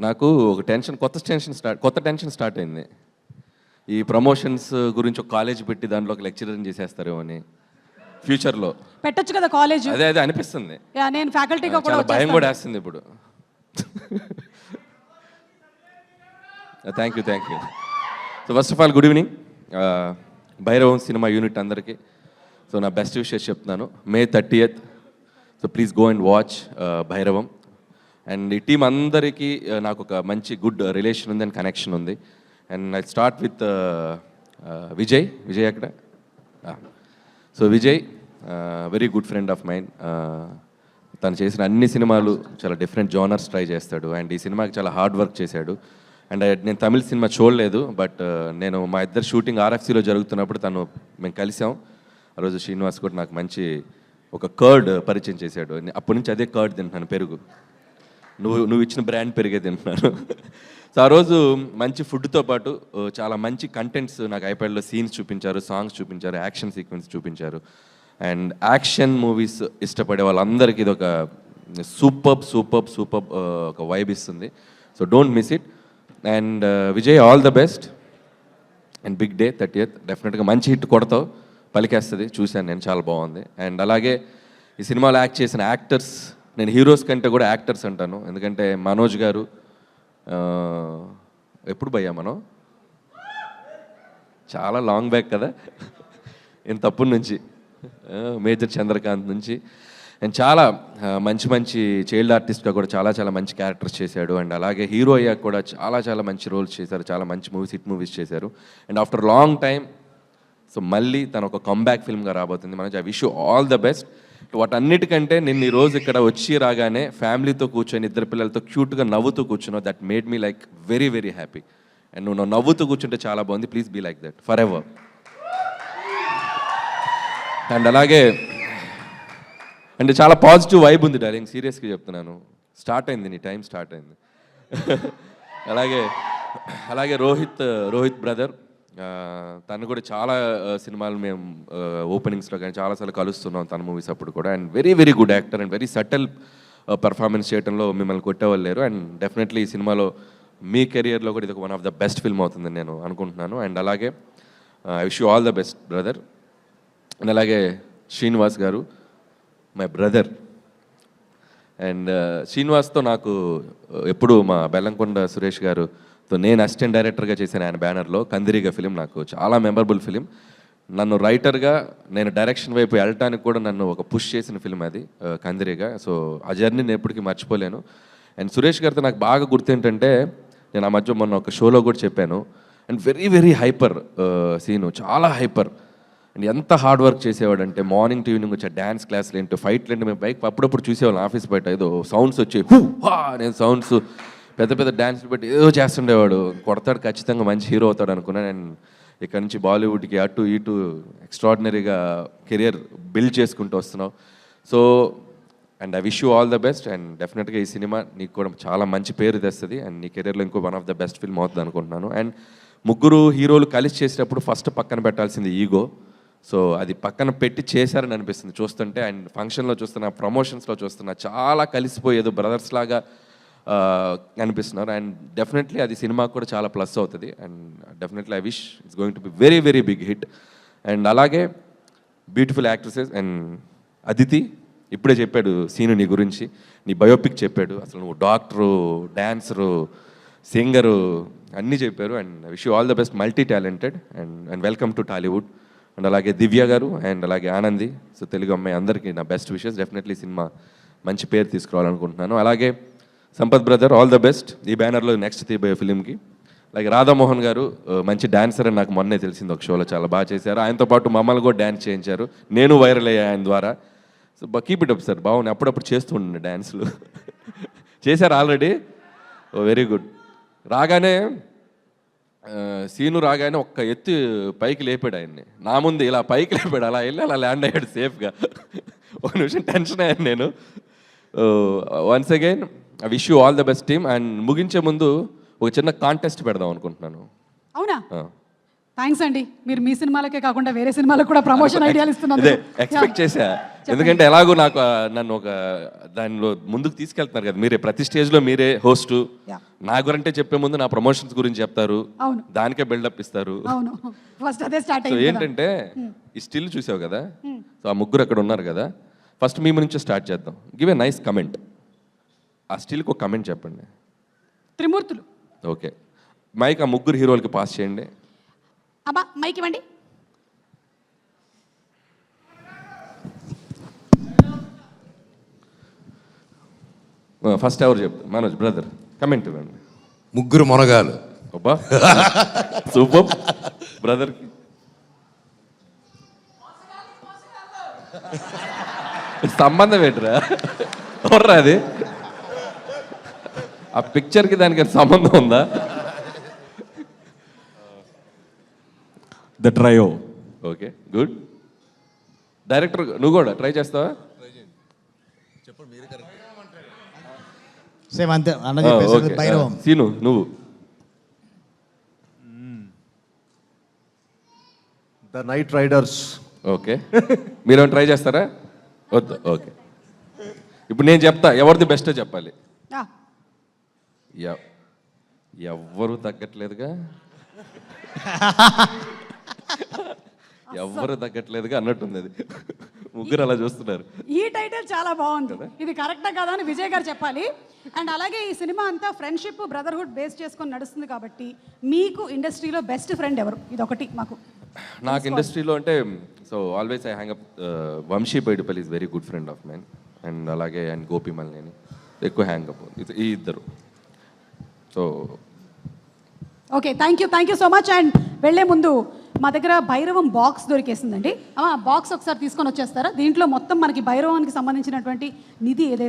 నాకు ఒక కొత్త టెన్షన్ స్టార్ట్ అయింది. ఈ ప్రమోషన్స్ గురించి ఒక కాలేజ్ పెట్టి దాంట్లో ఒక లెక్చరర్ చేసేస్తారేమో అని ఫ్యూచర్లో పెట్టొచ్చు కదా కాలేజ్. అదే అనిపిస్తుంది. నేను ఫ్యాకల్టీగా కూడా భయం కూడా వేస్తుంది ఇప్పుడు. Thank you. So first of all good evening Bhairavam సినిమా యూనిట్ అందరికీ. సో నా బెస్ట్ విషెస్ చెప్తున్నాను. May 30th. So please go and watch Bhairavam. And ఈ టీం అందరికీ నాకు ఒక మంచి గుడ్ రిలేషన్ ఉంది అండ్ కనెక్షన్ ఉంది. And I start with Vijay అక్కడ. So Vijay very good friend of mind. తను చేసిన అన్ని సినిమాలు చాలా డిఫరెంట్ జోనర్స్ ట్రై చేస్తాడు. అండ్ ఈ సినిమాకి చాలా హార్డ్ వర్క్ చేశాడు. అండ్ నేను తమిళ సినిమా చూడలేదు, బట్ నేను మా ఇద్దరు షూటింగ్ RFCలో జరుగుతున్నప్పుడు మేము కలిసాం. ఆ రోజు శ్రీనివాస్ కూడా నాకు మంచి ఒక కర్డ్ పరిచయం చేశాడు. అప్పటి నుంచి అదే కర్డ్ తింటున్నాను, పెరుగు. నువ్వు ఇచ్చిన బ్రాండ్ పెరిగే తింటున్నాను. సో ఆ రోజు మంచి ఫుడ్తో పాటు చాలా మంచి కంటెంట్స్ నాకు ఐప్యాడ్లో సీన్స్ చూపించారు, సాంగ్స్ చూపించారు, యాక్షన్ సీక్వెన్స్ చూపించారు. అండ్ యాక్షన్ మూవీస్ ఇష్టపడే వాళ్ళందరికీ ఇది ఒక సూపర్ ఒక వైబ్ ఇస్తుంది. So don't miss it. And Vijay, all the best. And big day 30th. డెఫినెట్గా మంచి హిట్ కొడతావు, పలికేస్తుంది. చూశాను నేను, చాలా బాగుంది. అండ్ అలాగే ఈ సినిమాలో యాక్ట్ చేసిన యాక్టర్స్, నేను హీరోస్ కంటే కూడా యాక్టర్స్ అంటాను. ఎందుకంటే మనోజ్ గారు ఎప్పుడు భయ్యా మనం చాలా లాంగ్ బ్యాక్ కదా, ఇంత తప్పుడు నుంచి మేజర్ చంద్రకాంత్ నుంచి. అండ్ చాలా మంచి చైల్డ్ ఆర్టిస్ట్గా కూడా చాలా మంచి క్యారెక్టర్స్ చేశాడు. అండ్ అలాగే హీరో అయ్యాక కూడా చాలా మంచి రోల్స్ చేశారు, చాలా మంచి హిట్ మూవీస్ చేశారు. And after long time so మళ్ళీ తను ఒక కంబ్యాక్ ఫిల్మ్గా రాబోతుంది. మనకి I wish you all the best. వాటన్నిటికంటే నిన్న ఈరోజు ఇక్కడ వచ్చి రాగానే ఫ్యామిలీతో కూర్చొని ఇద్దరు పిల్లలతో క్యూట్గా నవ్వుతూ కూర్చున్నావు. That made me like very happy. And నువ్వు నవ్వుతూ కూర్చుంటే చాలా బాగుంది. Please be like that for ever. And అలాగే అంటే చాలా పాజిటివ్ వైబ్ ఉంది డార్లింగ్, సీరియస్గా చెప్తున్నాను. స్టార్ట్ అయింది, నీ టైం స్టార్ట్ అయింది. అలాగే రోహిత్ బ్రదర్, తను కూడా చాలా సినిమాలు మేము ఓపెనింగ్స్లో కానీ చాలాసార్లు కలుస్తున్నాం తన మూవీస్ అప్పుడు కూడా. And very good actor and very subtle performance చేయడంలో మిమ్మల్ని కొట్టేవాళ్ళు లేరు. అండ్ డెఫినెట్లీ ఈ సినిమాలో మీ కెరియర్లో కూడా ఇది ఒక one of the best film అవుతుందని నేను అనుకుంటున్నాను. అండ్ అలాగే I wish you all the best brother. And అలాగే శ్రీనివాస్ గారు, మై బ్రదర్. అండ్ శ్రీనివాస్తో నాకు ఎప్పుడు మా బెల్లంకొండ సురేష్ గారుతో నేను అసిస్టెంట్ డైరెక్టర్గా చేశాను ఆయన బ్యానర్లో. కందిరీగా ఫిలిం నాకు చాలా మెమరబుల్ ఫిలిం. నన్ను రైటర్గా నేను డైరెక్షన్ వైపు వెళ్ళటానికి కూడా నన్ను ఒక పుష్ చేసిన ఫిలిం అది కందిరీగా. సో ఆ జర్నీ నేను ఎప్పటికీ మర్చిపోలేను. అండ్ సురేష్ గారితో నాకు బాగా గుర్తు ఏంటంటే, నేను ఆ మధ్య మొన్న ఒక షోలో కూడా చెప్పాను. అండ్ వెరీ హైపర్ సీను, చాలా హైపర్. అండ్ ఎంత హార్డ్ వర్క్ చేసేవాడంటే మార్నింగ్ టు ఈవినింగ్ వచ్చే డ్యాన్స్ క్లాస్లు ఏంటో ఫైట్లు ఏంటో మేము బైక్ అప్పుడప్పుడు చూసేవాళ్ళం ఆఫీస్ బయట. ఏదో సౌండ్స్ వచ్చే నేను సౌండ్స్ పెద్ద డ్యాన్స్లు పెట్టి ఏదో చేస్తుండేవాడు. కొడతాడు, ఖచ్చితంగా మంచి హీరో అవుతాడు అనుకున్నాను. అండ్ ఇక్కడ నుంచి బాలీవుడ్కి అటు ఇటు ఎక్స్ట్రాడినరీగా కెరియర్ బిల్డ్ చేసుకుంటూ వస్తున్నావు. So and I wish you all the best. And డెఫినెట్గా ఈ సినిమా నీకు కూడా చాలా మంచి పేరు తెస్తుంది. అండ్ నీ కెరియర్లో ఇంకో one of the best film అవుతుంది అనుకుంటున్నాను. అండ్ ముగ్గురు హీరోలు కలిసి చేసేటప్పుడు ఫస్ట్ పక్కన పెట్టాల్సింది ఈగో. సో అది పక్కన పెట్టి చేశారని అనిపిస్తుంది చూస్తుంటే. అండ్ ఫంక్షన్లో చూస్తున్నా, ప్రమోషన్స్లో చూస్తున్నా, చాలా కలిసిపోయేదో బ్రదర్స్ లాగా అనిపిస్తున్నారు. అండ్ డెఫినెట్లీ అది సినిమాకు కూడా చాలా ప్లస్ అవుతుంది. And definitely I wish it's going to be very big hit. And అలాగే బ్యూటిఫుల్ యాక్ట్రెసెస్. అండ్ అదితి ఇప్పుడే చెప్పాడు సీను నీ గురించి, నీ బయోపిక్ చెప్పాడు. అసలు నువ్వు డాక్టరు, డాన్సరు, సింగరు అన్నీ చెప్పారు. And I wish you all the best, multi talented. And welcome to Tollywood. And అలాగే దివ్య గారు అండ్ అలాగే ఆనంది, సో తెలుగు అమ్మాయి, అందరికీ నా బెస్ట్ విషెస్. డెఫినెట్లీ సినిమా మంచి పేరు తీసుకురావాలనుకుంటున్నాను. అలాగే Sampath brother, all the best ఈ బ్యానర్లో నెక్స్ట్ తీయబోయే ఫిలింకి. అలాగే రాధామోహన్ గారు మంచి డాన్సర్ అని నాకు మొన్నే తెలిసింది, ఒక షోలో చాలా బాగా చేశారు. ఆయనతో పాటు మమ్మల్ని కూడా డ్యాన్స్ చేయించారు, నేను వైరల్ అయ్యా ఆయన ద్వారా. So keep it up sir, బాగుంది. అప్పుడప్పుడు చేస్తూ ఉండండి డ్యాన్సులు. చేశారు ఆల్రెడీ, వెరీ గుడ్. రాగానే సీను రాగానే ఒక్క ఎత్తు పైకి లేపాడు ఆయన్ని, నా ముందు ఇలా పైకి లేపాడు. అలా వెళ్ళి అలా ల్యాండ్ అయ్యాడు సేఫ్గా. ఒక నిమిషం టెన్షన్ అయ్యాను నేను. Once again I wish you all the best team. And ముగించే ముందు ఒక చిన్న కాంటెస్ట్ పెడదాం అనుకుంటున్నాను. అవునా? థ్యాంక్స్ అండి, మీరు మీ సినిమాలకే కాకుండా వేరే సినిమాలకు కూడా ప్రమోషన్ ఐడియాలు ఇస్తున్నారు. ఎక్స్పెక్ట్ చేశా, ఎందుకంటే ఎలాగో నాకు నన్ను ఒక దానిలో ముందుకు తీసుకెళ్తున్నారు కదా మీరే, ప్రతి స్టేజ్లో మీరే హోస్టు, నా గురంటే చెప్పే ముందు నా ప్రమోషన్స్ గురించి చెప్తారు, అవును దానికే బిల్డప్ ఇస్తారు. అవును ఫస్ట్ అదే స్టార్ట్ సో అయింది కదా. ఏంటంటే ఈ స్టిల్ చూసావు కదా, సో ఆ ముగ్గురు అక్కడ ఉన్నారు కదా, ఫస్ట్ మీ నుంచి స్టార్ట్ చేద్దాం. Give a nice comment. ఆ స్టిల్కి ఒక కమెంట్ చెప్పండి. త్రిమూర్తులు. ఓకే, మైక్ ఆ ముగ్గురు హీరోలకి పాస్ చేయండి. అబ్బా మైక్ ఇవ్వండి. ఫస్ట్ ఎవరు చెప్తారు? మనోజ్ బ్రదర్ కమెంట్ ఇవ్వండి. ముగ్గురు మొనగాలు. అబ్బా సూపర్ బ్రదర్కి. సంబంధం ఏంట్రా? ఎవర్రా అది? ఆ పిక్చర్కి దానికి సంబంధం ఉందా? The trio. Okay good. Director నువ్వు కూడా ట్రై చేస్తావా? సేమ్ అంతే అన్న చెప్పేసి భైరవం. సీను నువ్వు. The night riders. ఓకే, మీరేమైనా ట్రై చేస్తారా? వద్దు. ఓకే, ఇప్పుడు నేను చెప్తా, ఎవరిది బెస్టో చెప్పాలి. ఆ, ఎవ్వరు తగ్గట్లేదుగా, ఎవ్వరు తగ్గట్లేదుగా అన్నట్టుంది అది. ముగ్గురు అలా చూస్తున్నారు. ఈ టైటిల్ చాలా బాగుంది. ఇది కరెక్టా కదా అని విజయ్ గారు చెప్పాలి. అండ్ అలాగే ఈ సినిమా అంతా ఫ్రెండ్షిప్ బ్రదర్హుడ్ బేస్ చేసుకొని నడుస్తుంది కాబట్టి మీకు ఇండస్ట్రీలో బెస్ట్ ఫ్రెండ్ ఎవరు? ఇది ఒకటి మాకు. నాకు ఇండస్ట్రీలో అంటే so always I hang up Vamshi Paidipally is very good friend of mine. And అలాగే అండ్ గోపి మల్లేని ఎక్కువ హ్యాంగ్ అప్ ఈ ఇద్దరు. So okay, thank you so much. And వెళ్ళే ముందు మా దగ్గర భైరవం బాక్స్ దొరికేసిందండి. బాక్స్ ఒకసారి తీసుకొని వచ్చేస్తారా? దీంట్లో మొత్తం మనకి భైరవానికి సంబంధించినటువంటి నిధి ఏదైతే